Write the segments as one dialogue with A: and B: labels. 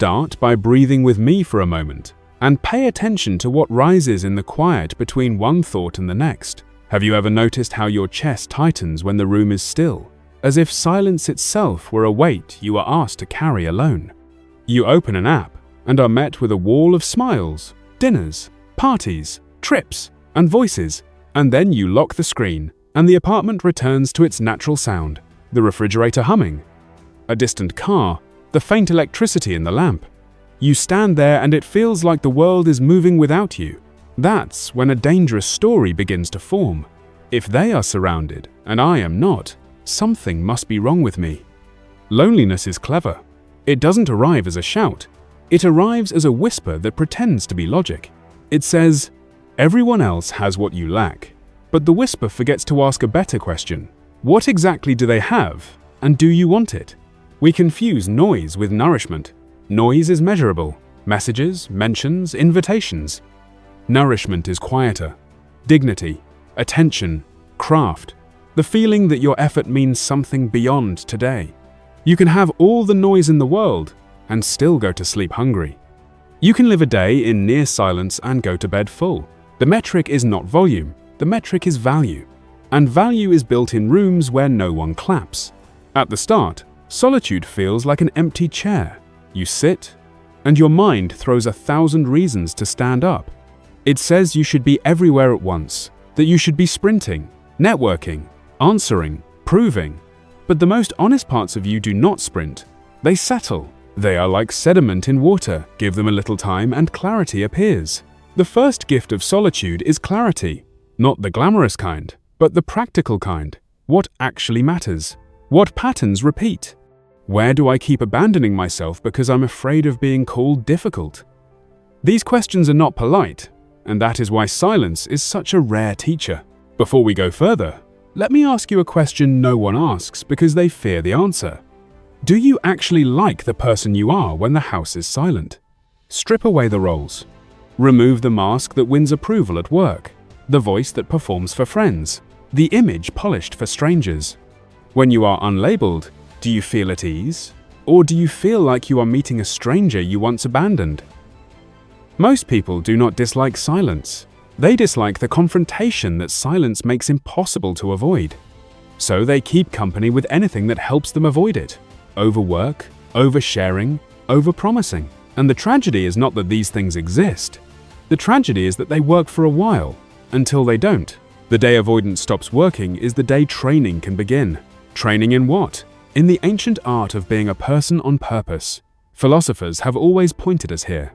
A: Start by breathing with me for a moment and pay attention to what rises in the quiet between one thought and the next. Have you ever noticed how your chest tightens when the room is still, as if silence itself were a weight you are asked to carry alone? You open an app and are met with a wall of smiles, dinners, parties, trips, and voices, and then you lock the screen and the apartment returns to its natural sound, the refrigerator humming, a distant car, the faint electricity in the lamp. You stand there and it feels like the world is moving without you. That's when a dangerous story begins to form. If they are surrounded and I am not, something must be wrong with me. Loneliness is clever. It doesn't arrive as a shout. It arrives as a whisper that pretends to be logic. It says, everyone else has what you lack. But the whisper forgets to ask a better question. What exactly do they have, and do you want it? We confuse noise with nourishment. Noise is measurable. Messages, mentions, invitations. Nourishment is quieter. Dignity, attention, craft. The feeling that your effort means something beyond today. You can have all the noise in the world and still go to sleep hungry. You can live a day in near silence and go to bed full. The metric is not volume, the metric is value. And value is built in rooms where no one claps. At the start, solitude feels like an empty chair. You sit, and your mind throws 1,000 reasons to stand up. It says you should be everywhere at once, that you should be sprinting, networking, answering, proving. But the most honest parts of you do not sprint. They settle. They are like sediment in water. Give them a little time and clarity appears. The first gift of solitude is clarity. Not the glamorous kind, but the practical kind. What actually matters? What patterns repeat? Where do I keep abandoning myself because I'm afraid of being called difficult? These questions are not polite, and that is why silence is such a rare teacher. Before we go further, let me ask you a question no one asks because they fear the answer. Do you actually like the person you are when the house is silent? Strip away the roles. Remove the mask that wins approval at work, the voice that performs for friends, the image polished for strangers. When you are unlabeled, do you feel at ease? Or do you feel like you are meeting a stranger you once abandoned? Most people do not dislike silence. They dislike the confrontation that silence makes impossible to avoid. So they keep company with anything that helps them avoid it. Overwork, oversharing, overpromising. And the tragedy is not that these things exist. The tragedy is that they work for a while, until they don't. The day avoidance stops working is the day training can begin. Training in what? In the ancient art of being a person on purpose. Philosophers have always pointed us here.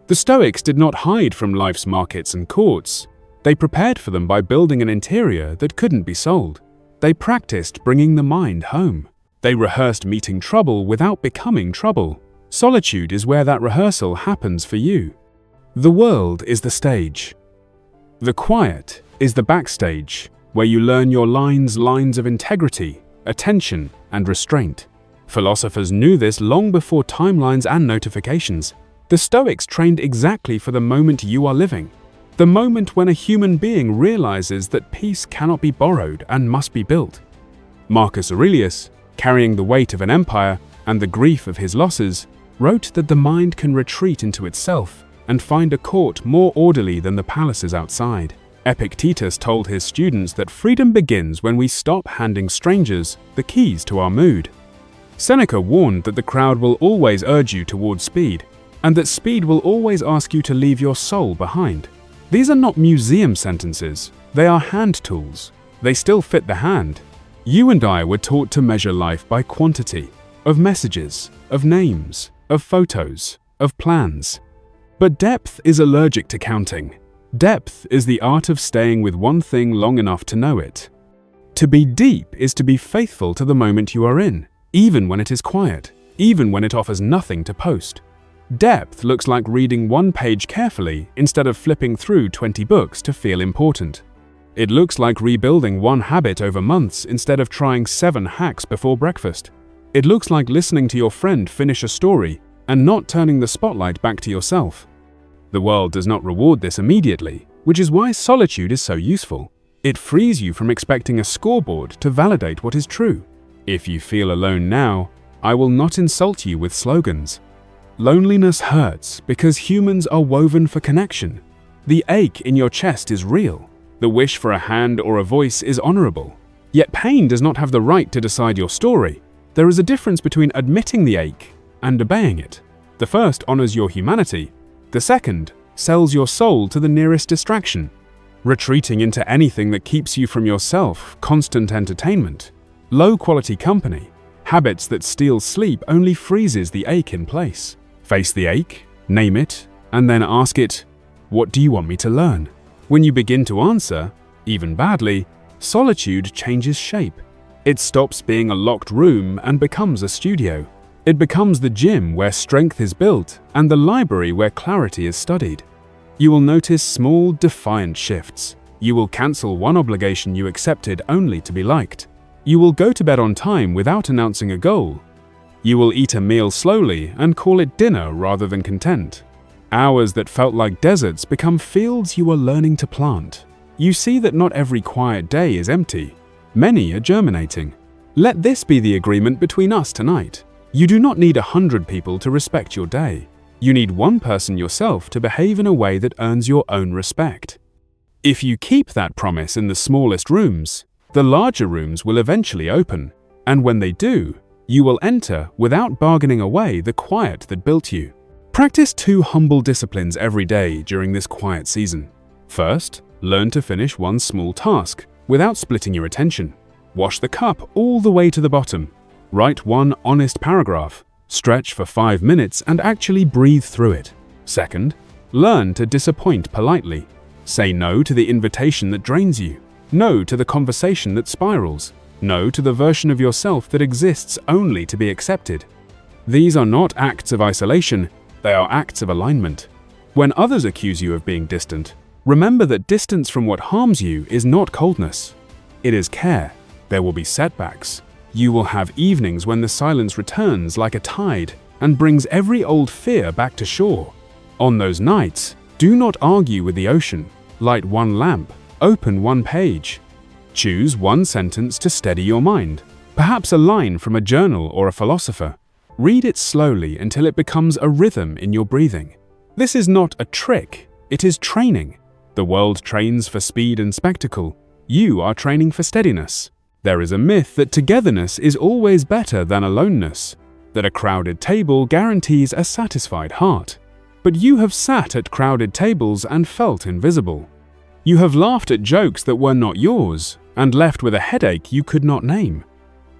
A: The Stoics did not hide from life's markets and courts. They prepared for them by building an interior that couldn't be sold. They practiced bringing the mind home. They rehearsed meeting trouble without becoming trouble. Solitude is where that rehearsal happens for you. The world is the stage. The quiet is the backstage, where you learn your lines of integrity, attention, and restraint. Philosophers knew this long before timelines and notifications. The Stoics trained exactly for the moment you are living, the moment when a human being realizes that peace cannot be borrowed and must be built. Marcus Aurelius, carrying the weight of an empire and the grief of his losses, wrote that the mind can retreat into itself and find a court more orderly than the palaces outside. Epictetus told his students that freedom begins when we stop handing strangers the keys to our mood. Seneca warned that the crowd will always urge you towards speed, and that speed will always ask you to leave your soul behind. These are not museum sentences, they are hand tools. They still fit the hand. You and I were taught to measure life by quantity, of messages, of names, of photos, of plans. But depth is allergic to counting. Depth is the art of staying with one thing long enough to know it. To be deep is to be faithful to the moment you are in, even when it is quiet, even when it offers nothing to post. Depth looks like reading one page carefully instead of flipping through 20 books to feel important. It looks like rebuilding one habit over months instead of trying 7 hacks before breakfast. It looks like listening to your friend finish a story and not turning the spotlight back to yourself. The world does not reward this immediately, which is why solitude is so useful. It frees you from expecting a scoreboard to validate what is true. If you feel alone now, I will not insult you with slogans. Loneliness hurts because humans are woven for connection. The ache in your chest is real. The wish for a hand or a voice is honorable. Yet pain does not have the right to decide your story. There is a difference between admitting the ache and obeying it. The first honors your humanity. The second sells your soul to the nearest distraction. Retreating into anything that keeps you from yourself, constant entertainment, low-quality company, habits that steal sleep only freezes the ache in place. Face the ache, name it, and then ask it, "What do you want me to learn?" When you begin to answer, even badly, solitude changes shape. It stops being a locked room and becomes a studio. It becomes the gym where strength is built and the library where clarity is studied. You will notice small, defiant shifts. You will cancel one obligation you accepted only to be liked. You will go to bed on time without announcing a goal. You will eat a meal slowly and call it dinner rather than content. Hours that felt like deserts become fields you are learning to plant. You see that not every quiet day is empty. Many are germinating. Let this be the agreement between us tonight. You do not need 100 people to respect your day. You need one person yourself to behave in a way that earns your own respect. If you keep that promise in the smallest rooms, the larger rooms will eventually open, and when they do, you will enter without bargaining away the quiet that built you. Practice 2 humble disciplines every day during this quiet season. First, learn to finish one small task without splitting your attention. Wash the cup all the way to the bottom. Write one honest paragraph. Stretch for 5 minutes and actually breathe through it. Second, learn to disappoint politely. Say no to the invitation that drains you. No to the conversation that spirals. No to the version of yourself that exists only to be accepted. These are not acts of isolation, they are acts of alignment. When others accuse you of being distant, remember that distance from what harms you is not coldness. It is care. There will be setbacks. You will have evenings when the silence returns like a tide and brings every old fear back to shore. On those nights, do not argue with the ocean. Light one lamp. Open one page. Choose one sentence to steady your mind. Perhaps a line from a journal or a philosopher. Read it slowly until it becomes a rhythm in your breathing. This is not a trick, it is training. The world trains for speed and spectacle. You are training for steadiness. There is a myth that togetherness is always better than aloneness, that a crowded table guarantees a satisfied heart. But you have sat at crowded tables and felt invisible. You have laughed at jokes that were not yours and left with a headache you could not name.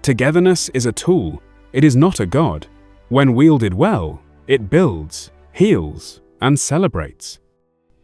A: Togetherness is a tool, it is not a god. When wielded well, it builds, heals, and celebrates.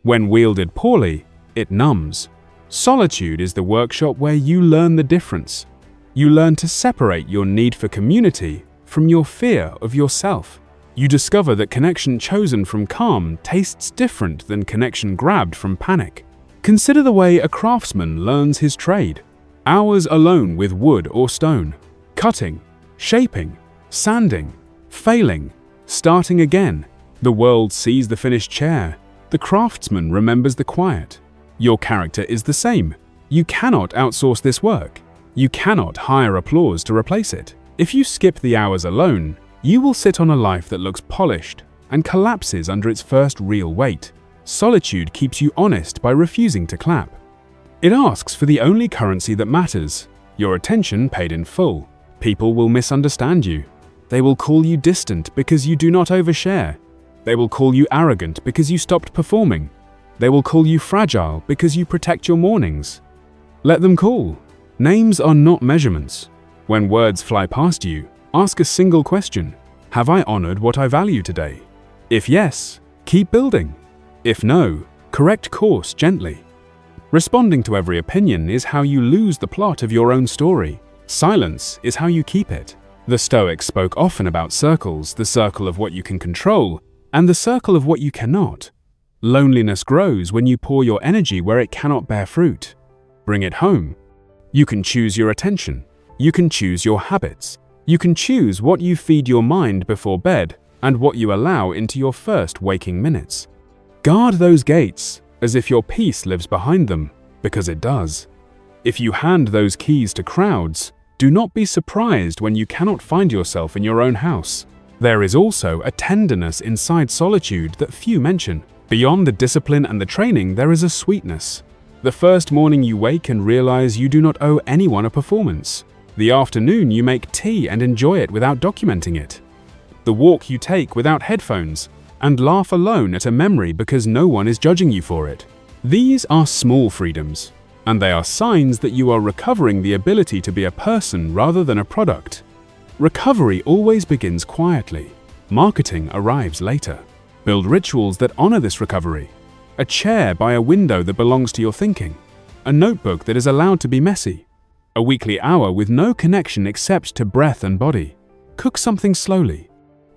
A: When wielded poorly, it numbs. Solitude is the workshop where you learn the difference. You learn to separate your need for community from your fear of yourself. You discover that connection chosen from calm tastes different than connection grabbed from panic. Consider the way a craftsman learns his trade. Hours alone with wood or stone. Cutting, shaping, sanding, failing, starting again. The world sees the finished chair. The craftsman remembers the quiet. Your character is the same. You cannot outsource this work. You cannot hire applause to replace it. If you skip the hours alone, you will sit on a life that looks polished and collapses under its first real weight. Solitude keeps you honest by refusing to clap. It asks for the only currency that matters, your attention paid in full. People will misunderstand you. They will call you distant because you do not overshare. They will call you arrogant because you stopped performing. They will call you fragile because you protect your mornings. Let them call. Names are not measurements. When words fly past you, ask a single question. Have I honored what I value today? If yes, keep building. If no, correct course gently. Responding to every opinion is how you lose the plot of your own story. Silence is how you keep it. The Stoics spoke often about circles, the circle of what you can control, and the circle of what you cannot. Loneliness grows when you pour your energy where it cannot bear fruit. Bring it home. You can choose your attention. You can choose your habits. You can choose what you feed your mind before bed and what you allow into your first waking minutes. Guard those gates as if your peace lives behind them, because it does. If you hand those keys to crowds, do not be surprised when you cannot find yourself in your own house. There is also a tenderness inside solitude that few mention. Beyond the discipline and the training, there is a sweetness. The first morning you wake and realize you do not owe anyone a performance. The afternoon you make tea and enjoy it without documenting it. The walk you take without headphones and laugh alone at a memory because no one is judging you for it. These are small freedoms, and they are signs that you are recovering the ability to be a person rather than a product. Recovery always begins quietly. Marketing arrives later. Build rituals that honor this recovery. A chair by a window that belongs to your thinking. A notebook that is allowed to be messy. A weekly hour with no connection except to breath and body. Cook something slowly.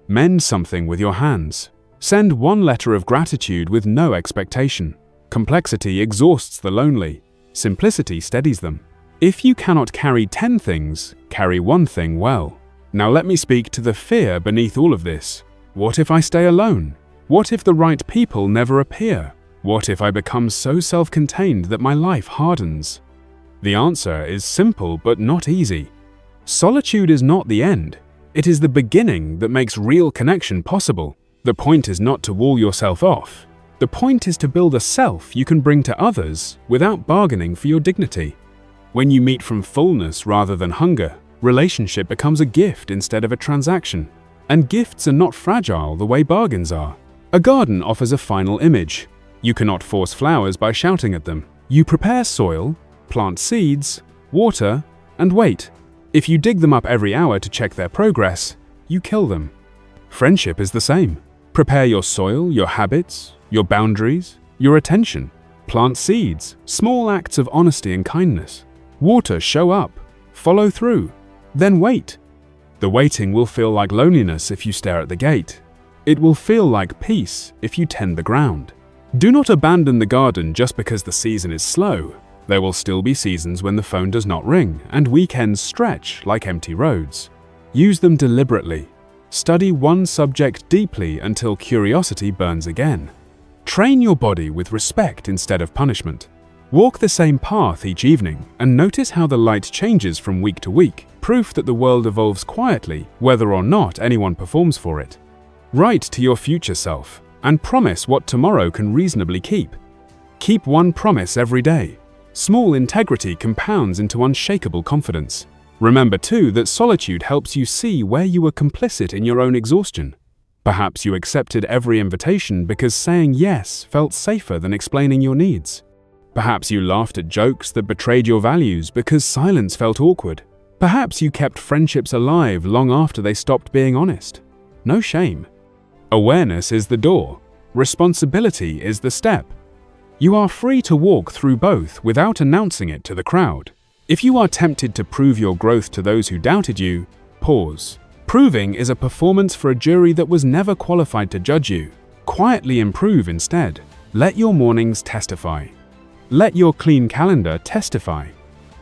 A: Mend something with your hands. Send one letter of gratitude with no expectation. Complexity exhausts the lonely. Simplicity steadies them. If you cannot carry 10 things, carry one thing well. Now let me speak to the fear beneath all of this. What if I stay alone? What if the right people never appear? What if I become so self-contained that my life hardens? The answer is simple but not easy. Solitude is not the end. It is the beginning that makes real connection possible. The point is not to wall yourself off. The point is to build a self you can bring to others without bargaining for your dignity. When you meet from fullness rather than hunger, relationship becomes a gift instead of a transaction. And gifts are not fragile the way bargains are. A garden offers a final image. You cannot force flowers by shouting at them. You prepare soil, plant seeds, water, and wait. If you dig them up every hour to check their progress, you kill them. Friendship is the same. Prepare your soil, your habits, your boundaries, your attention. Plant seeds, small acts of honesty and kindness. Water, show up, follow through. Then wait. The waiting will feel like loneliness if you stare at the gate. It will feel like peace if you tend the ground. Do not abandon the garden just because the season is slow. There will still be seasons when the phone does not ring and weekends stretch like empty roads. Use them deliberately. Study one subject deeply until curiosity burns again. Train your body with respect instead of punishment. Walk the same path each evening and notice how the light changes from week to week, proof that the world evolves quietly, whether or not anyone performs for it. Write to your future self and promise what tomorrow can reasonably keep. Keep one promise every day. Small integrity compounds into unshakable confidence. Remember too that solitude helps you see where you were complicit in your own exhaustion. Perhaps you accepted every invitation because saying yes felt safer than explaining your needs. Perhaps you laughed at jokes that betrayed your values because silence felt awkward. Perhaps you kept friendships alive long after they stopped being honest. No shame. Awareness is the door. Responsibility is the step. You are free to walk through both without announcing it to the crowd. If you are tempted to prove your growth to those who doubted you, pause. Proving is a performance for a jury that was never qualified to judge you. Quietly improve instead. Let your mornings testify. Let your clean calendar testify.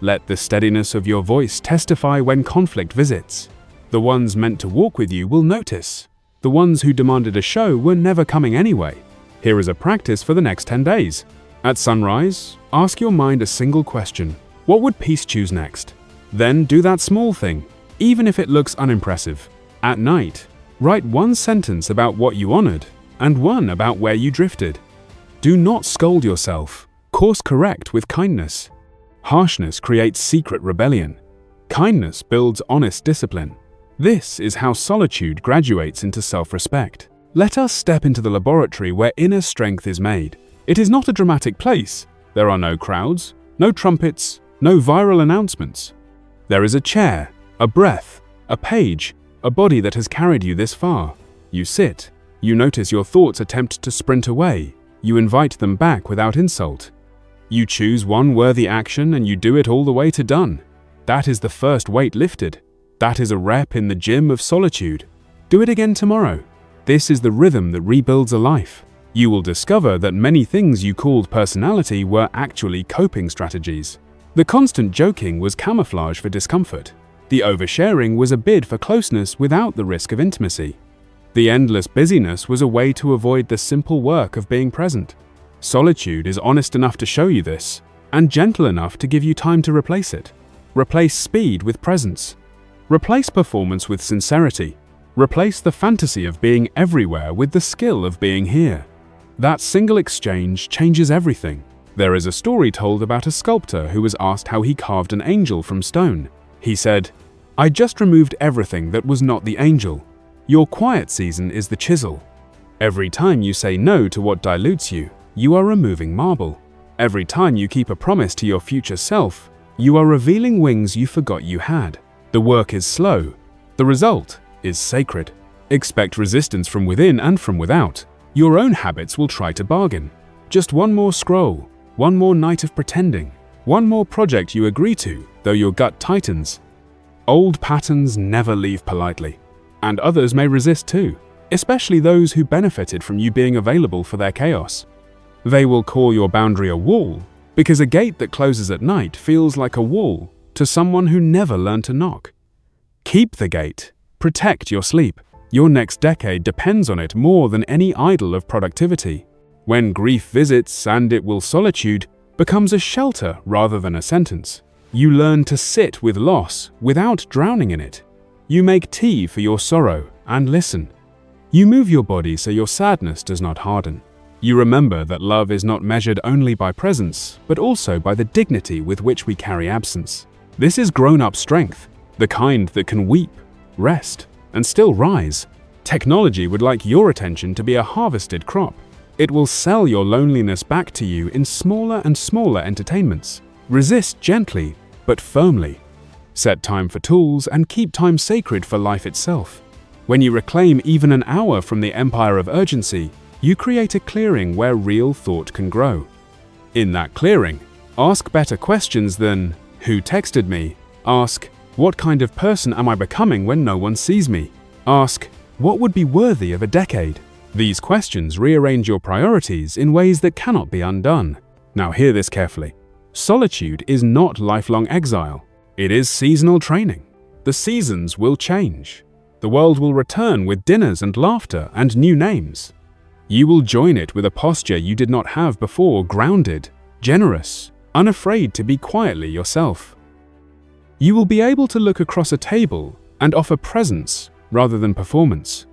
A: Let the steadiness of your voice testify when conflict visits. The ones meant to walk with you will notice. The ones who demanded a show were never coming anyway. Here is a practice for the next 10 days. At sunrise, ask your mind a single question. What would peace choose next? Then do that small thing, even if it looks unimpressive. At night, write one sentence about what you honored and one about where you drifted. Do not scold yourself. Course correct with kindness. Harshness creates secret rebellion. Kindness builds honest discipline. This is how solitude graduates into self-respect. Let us step into the laboratory where inner strength is made. It is not a dramatic place. There are no crowds, no trumpets, no viral announcements. There is a chair, a breath, a page, a body that has carried you this far. You sit. You notice your thoughts attempt to sprint away. You invite them back without insult. You choose one worthy action and you do it all the way to done. That is the first weight lifted. That is a rep in the gym of solitude. Do it again tomorrow. This is the rhythm that rebuilds a life. You will discover that many things you called personality were actually coping strategies. The constant joking was camouflage for discomfort. The oversharing was a bid for closeness without the risk of intimacy. The endless busyness was a way to avoid the simple work of being present. Solitude is honest enough to show you this, and gentle enough to give you time to replace it. Replace speed with presence. Replace performance with sincerity. Replace the fantasy of being everywhere with the skill of being here. That single exchange changes everything. There is a story told about a sculptor who was asked how he carved an angel from stone. He said, "I just removed everything that was not the angel. Your quiet season is the chisel. Every time you say no to what dilutes you, you are removing marble. Every time you keep a promise to your future self, you are revealing wings you forgot you had. The work is slow. The result is sacred. Expect resistance from within and from without. Your own habits will try to bargain. Just one more scroll, one more night of pretending, one more project you agree to, though your gut tightens. Old patterns never leave politely, and others may resist too, especially those who benefited from you being available for their chaos. They will call your boundary a wall, because a gate that closes at night feels like a wall to someone who never learned to knock. Keep the gate. Protect your sleep. Your next decade depends on it more than any idol of productivity. When grief visits, and it will solitude, becomes a shelter rather than a sentence. You learn to sit with loss without drowning in it. You make tea for your sorrow and listen. You move your body so your sadness does not harden. You remember that love is not measured only by presence, but also by the dignity with which we carry absence. This is grown-up strength, the kind that can weep, rest, and still rise. Technology would like your attention to be a harvested crop. It will sell your loneliness back to you in smaller and smaller entertainments. Resist gently, but firmly. Set time for tools and keep time sacred for life itself. When you reclaim even an hour from the empire of urgency, you create a clearing where real thought can grow. In that clearing, ask better questions than, "Who texted me?" Ask, "What kind of person am I becoming when no one sees me?" Ask, "What would be worthy of a decade?" These questions rearrange your priorities in ways that cannot be undone. Now hear this carefully. Solitude is not lifelong exile. It is seasonal training. The seasons will change. The world will return with dinners and laughter and new names. You will join it with a posture you did not have before, grounded, generous, unafraid to be quietly yourself. You will be able to look across a table and offer presence rather than performance.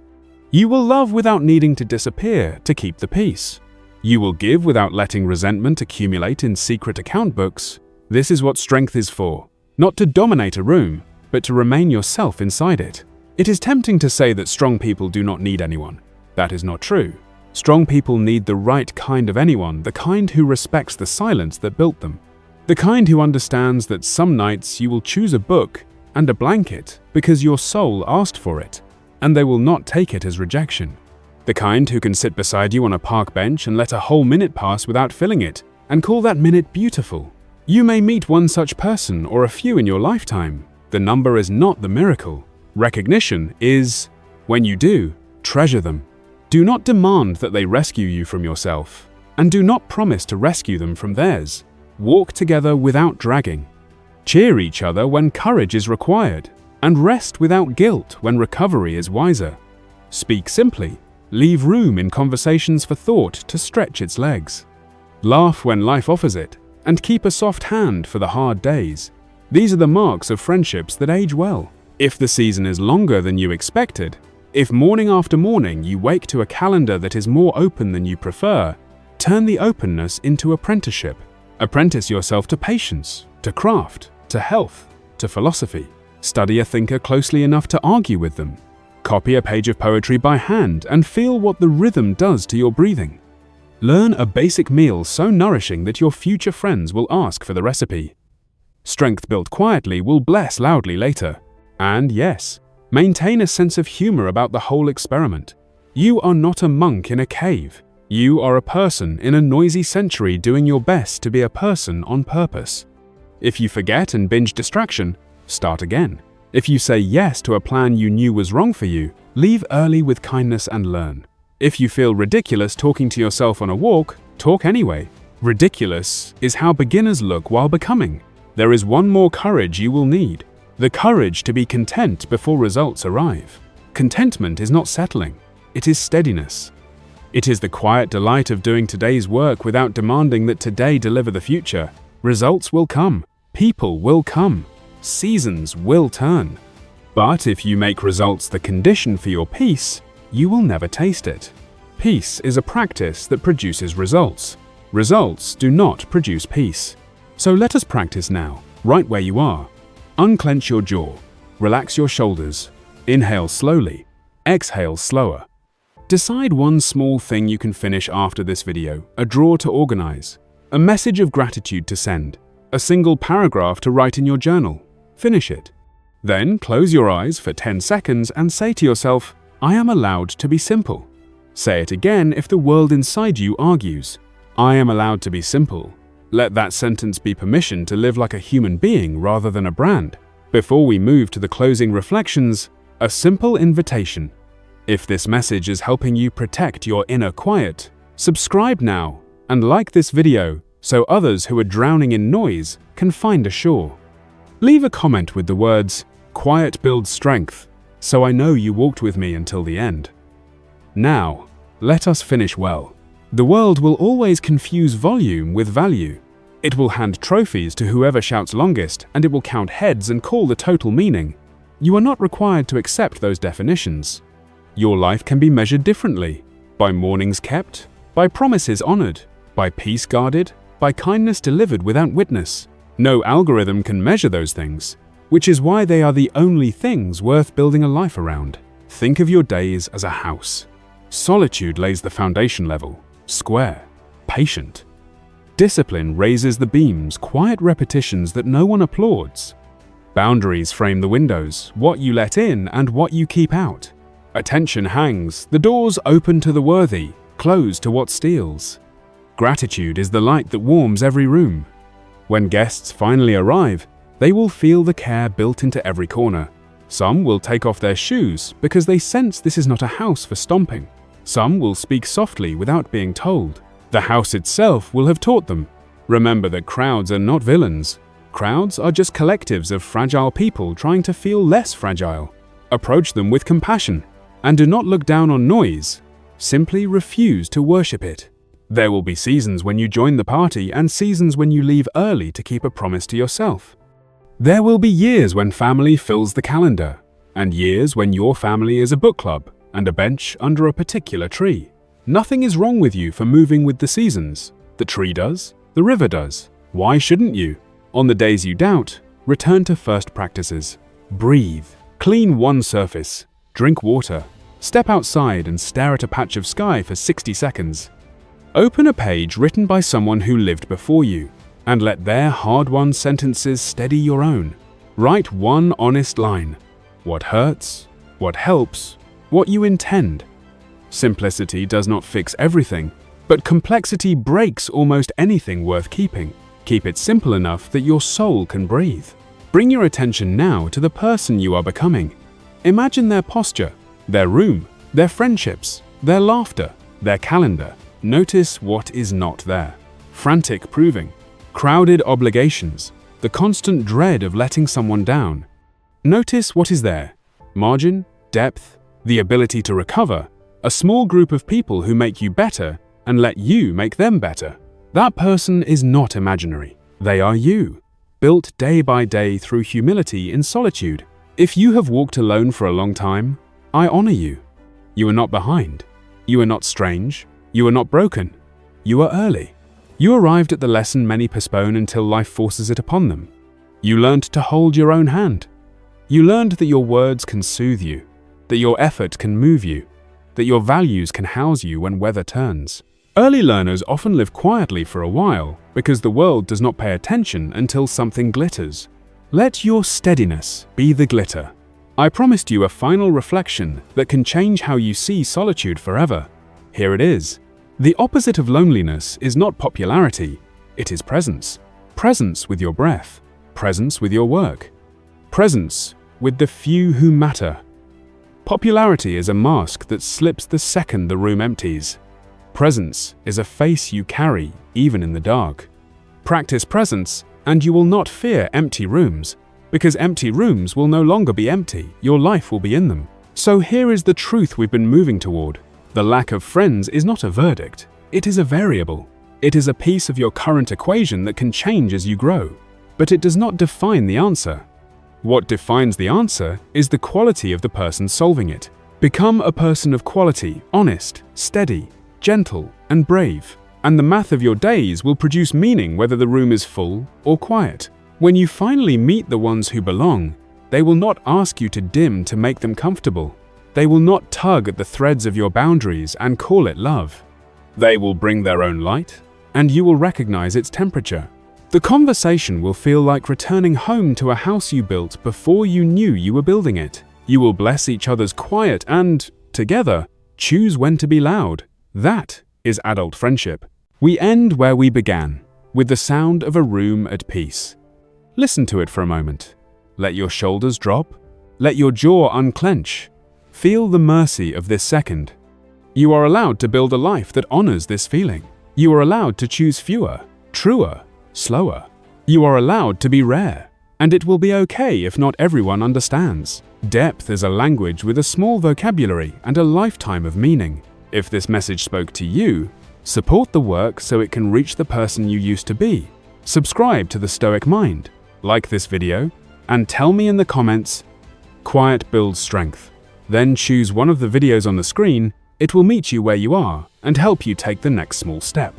A: You will love without needing to disappear to keep the peace. You will give without letting resentment accumulate in secret account books. This is what strength is for, not to dominate a room, but to remain yourself inside it. It is tempting to say that strong people do not need anyone. That is not true. Strong people need the right kind of anyone, the kind who respects the silence that built them. The kind who understands that some nights you will choose a book and a blanket because your soul asked for it, and they will not take it as rejection. The kind who can sit beside you on a park bench and let a whole minute pass without filling it, and call that minute beautiful. You may meet one such person or a few in your lifetime. The number is not the miracle. Recognition is. When you do, treasure them. Do not demand that they rescue you from yourself, and do not promise to rescue them from theirs. Walk together without dragging. Cheer each other when courage is required, and rest without guilt when recovery is wiser. Speak simply. Leave room in conversations for thought to stretch its legs. Laugh when life offers it, and keep a soft hand for the hard days. These are the marks of friendships that age well. If the season is longer than you expected, if morning after morning you wake to a calendar that is more open than you prefer, turn the openness into apprenticeship. Apprentice yourself to patience, to craft, to health, to philosophy. Study a thinker closely enough to argue with them. Copy a page of poetry by hand and feel what the rhythm does to your breathing. Learn a basic meal so nourishing that your future friends will ask for the recipe. Strength built quietly will bless loudly later. And yes, maintain a sense of humor about the whole experiment. You are not a monk in a cave. You are a person in a noisy century doing your best to be a person on purpose. If you forget and binge distraction, start again. If you say yes to a plan you knew was wrong for you, leave early with kindness and learn. If you feel ridiculous talking to yourself on a walk, talk anyway. Ridiculous is how beginners look while becoming. There is one more courage you will need. The courage to be content before results arrive. Contentment is not settling, it is steadiness. It is the quiet delight of doing today's work without demanding that today deliver the future. Results will come, people will come, seasons will turn. But if you make results the condition for your peace, you will never taste it. Peace is a practice that produces results. Results do not produce peace. So let us practice now, right where you are. Unclench your jaw. Relax your shoulders. Inhale slowly. Exhale slower. Decide one small thing you can finish after this video, a drawer to organize, a message of gratitude to send, a single paragraph to write in your journal. Finish it. Then close your eyes for 10 seconds and say to yourself, I am allowed to be simple. Say it again if the world inside you argues. I am allowed to be simple. Let that sentence be permission to live like a human being rather than a brand. Before we move to the closing reflections, a simple invitation. If this message is helping you protect your inner quiet, subscribe now and like this video so others who are drowning in noise can find a shore. Leave a comment with the words, "Quiet builds strength," so I know you walked with me until the end. Now, let us finish well. The world will always confuse volume with value. It will hand trophies to whoever shouts longest, and it will count heads and call the total meaning. You are not required to accept those definitions. Your life can be measured differently, by mornings kept, by promises honored, by peace guarded, by kindness delivered without witness. No algorithm can measure those things, which is why they are the only things worth building a life around. Think of your days as a house. Solitude lays the foundation level, square, patient. Discipline raises the beams, quiet repetitions that no one applauds. Boundaries frame the windows, what you let in and what you keep out. Attention hangs, the doors open to the worthy, closed to what steals. Gratitude is the light that warms every room. When guests finally arrive, they will feel the care built into every corner. Some will take off their shoes because they sense this is not a house for stomping. Some will speak softly without being told. The house itself will have taught them. Remember that crowds are not villains. Crowds are just collectives of fragile people trying to feel less fragile. Approach them with compassion, and do not look down on noise. Simply refuse to worship it. There will be seasons when you join the party and seasons when you leave early to keep a promise to yourself. There will be years when family fills the calendar, and years when your family is a book club and a bench under a particular tree. Nothing is wrong with you for moving with the seasons. The tree does, the river does. Why shouldn't you? On the days you doubt, return to first practices. Breathe. Clean one surface. Drink water. Step outside and stare at a patch of sky for 60 seconds. Open a page written by someone who lived before you, and let their hard-won sentences steady your own. Write one honest line. What hurts, what helps, what you intend. Simplicity does not fix everything, but complexity breaks almost anything worth keeping. Keep it simple enough that your soul can breathe. Bring your attention now to the person you are becoming. Imagine their posture, their room, their friendships, their laughter, their calendar. Notice what is not there. Frantic proving, crowded obligations, the constant dread of letting someone down. Notice what is there. Margin, depth, the ability to recover, a small group of people who make you better and let you make them better. That person is not imaginary. They are you, built day by day through humility in solitude. If you have walked alone for a long time, I honor you. You are not behind. You are not strange. You are not broken. You are early. You arrived at the lesson many postpone until life forces it upon them. You learned to hold your own hand. You learned that your words can soothe you, that your effort can move you, that your values can house you when weather turns. Early learners often live quietly for a while because the world does not pay attention until something glitters. Let your steadiness be the glitter. I promised you a final reflection that can change how you see solitude forever. Here it is. The opposite of loneliness is not popularity, it is presence. Presence with your breath, presence with your work, presence with the few who matter. Popularity is a mask that slips the second the room empties. Presence is a face you carry even in the dark. Practice presence and you will not fear empty rooms, because empty rooms will no longer be empty, your life will be in them. So here is the truth we've been moving toward. The lack of friends is not a verdict, it is a variable. It is a piece of your current equation that can change as you grow, but it does not define the answer. What defines the answer is the quality of the person solving it. Become a person of quality, honest, steady, gentle, and brave, and the math of your days will produce meaning whether the room is full or quiet. When you finally meet the ones who belong, they will not ask you to dim to make them comfortable. They will not tug at the threads of your boundaries and call it love. They will bring their own light, and you will recognize its temperature. The conversation will feel like returning home to a house you built before you knew you were building it. You will bless each other's quiet and, together, choose when to be loud. That is adult friendship. We end where we began, with the sound of a room at peace. Listen to it for a moment. Let your shoulders drop. Let your jaw unclench. Feel the mercy of this second. You are allowed to build a life that honors this feeling. You are allowed to choose fewer, truer, slower. You are allowed to be rare, and it will be okay if not everyone understands. Depth is a language with a small vocabulary and a lifetime of meaning. If this message spoke to you, support the work so it can reach the person you used to be. Subscribe to the Stoic Mind, like this video, and tell me in the comments, quiet builds strength. Then choose one of the videos on the screen. It will meet you where you are and help you take the next small step.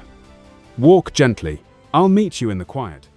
A: Walk gently. I'll meet you in the quiet.